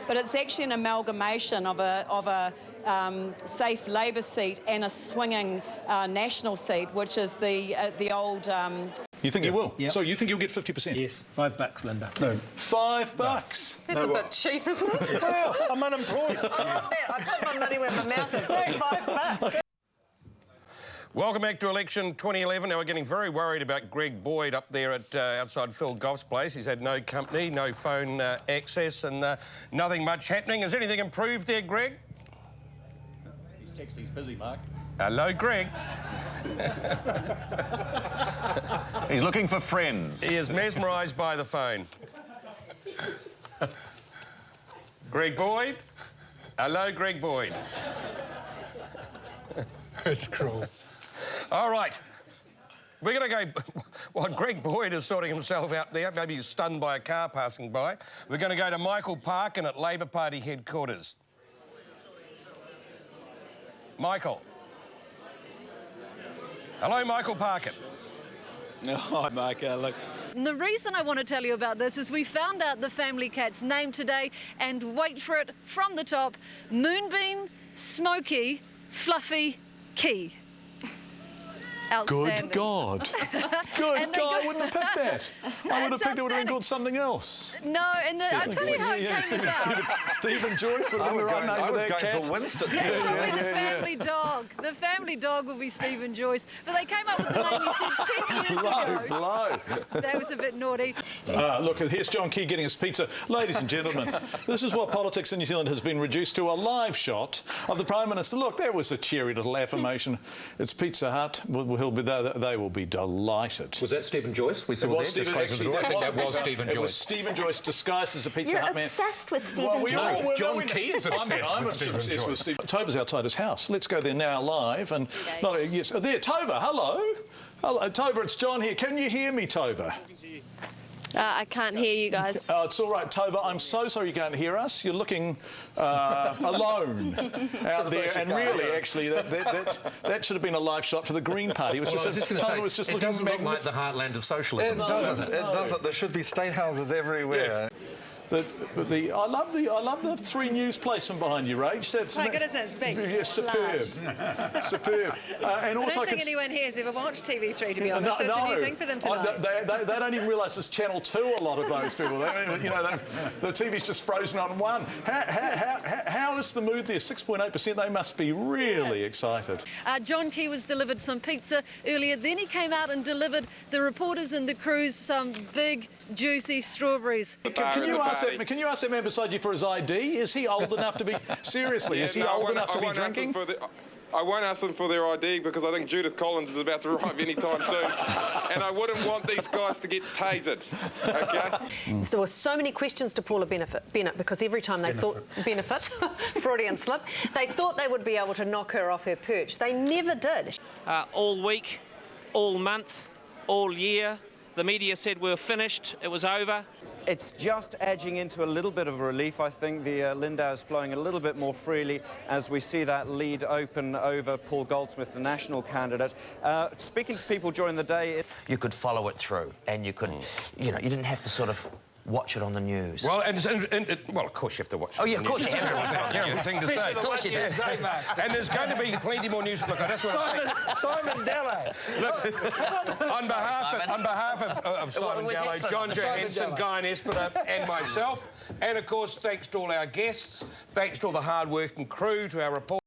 but it's actually an amalgamation of a safe Labor seat and a swinging National seat, which is the old... You think you will? Yep. So you think you'll get 50%? Yes, $5, Linda. No. $5? That's a bit cheap, isn't it? Well, I'm unemployed. I put my money where my mouth is. $5. Welcome back to election 2011. Now, we're getting very worried about Greg Boyd up there at outside Phil Goff's place. He's had no company, no phone access and nothing much happening. Has anything improved there, Greg? He's texting. He's busy, Mark. Hello, Greg. He's looking for friends. He is mesmerised by the phone. Greg Boyd? Hello, Greg Boyd. It's cruel. All right. We're going to go... While Greg Boyd is sorting himself out there, maybe he's stunned by a car passing by, we're going to go to Michael Parkin at Labor Party headquarters. Michael. Hello, Michael Parkin. Hi, Mark. Look. And the reason I want to tell you about this is we found out the family cat's name today, and wait for it, from the top, Moonbeam, Smokey, Fluffy, Key. Outstanding. Good God. Good God, I wouldn't have picked that. I would have picked it would have been called something else. No, and I'll tell you how it came about. Stephen Joyce would have been the right name for that cat. I was going for Winston. That's probably the family dog. The family dog will be Stephen Joyce. But they came up with the name, he said, 10 years ago. Blow. That was a bit naughty. Look, here's John Key getting his pizza. Ladies and gentlemen, this is what politics in New Zealand has been reduced to, a live shot of the Prime Minister. Look, that was a cheery little affirmation. It's Pizza Hut. They will be delighted. Was that Stephen Joyce? We saw was there, Stephen, just closing the door. I think that was Stephen Joyce. It was Stephen Joyce disguised as a Pizza Hut man. You're obsessed with Stephen Joyce. John Key is obsessed I'm with Stephen obsessed Joyce. with Stephen. Tova's outside his house. Let's go there now live. And yes, there, Tova. Hello. Hello, Tova. It's John here. Can you hear me, Tova? I can't hear you guys. It's all right, Tova. I'm so sorry you can't hear us. You're looking alone out there, and really, actually, that should have been a live shot for the Green Party. It was Well, just, Tova was just it looking doesn't look like the heartland of socialism, does it? It doesn't. There should be state houses everywhere. Yes. I love the 3 News placement behind you, Rach. That's quite good, isn't it? It's big. Yeah, superb. Superb. And also I don't think anyone here has ever watched TV3, to be honest, so it's a new thing for them tonight. They don't even realise it's Channel 2, a lot of those people. The TV's just frozen on one. How is the mood there? 6.8%. They must be really excited. John Key was delivered some pizza earlier. Then he came out and delivered the reporters and the crews some big, juicy strawberries. Can you ask that man beside you for his ID? Is he old enough to be... Seriously, is he old enough to be drinking? I won't ask them for their ID because I think Judith Collins is about to arrive any time soon. And I wouldn't want these guys to get tasered, OK? There were so many questions to Paula Bennett because every time they thought... Benefit, Freudian slip. They thought they would be able to knock her off her perch. They never did. All week, all month, all year, the media said we were finished, it was over. It's just edging into a little bit of a relief. I think the Lindau is flowing a little bit more freely as we see that lead open over Paul Goldsmith, the National candidate. Speaking to people during the day... You could follow it through and you could, you didn't have to sort of watch it on the news. Well, well, of course you have to watch it. Oh, yeah, of course you have to watch it on the terrible news. thing to say. Of course you do. And there's going to be plenty more news. Look, that's what Simon Dello. Look, on behalf of Simon Dello, John Johansson, Guy Espiner and myself, and of course, thanks to all our guests, thanks to all the hard-working crew, to our reporters.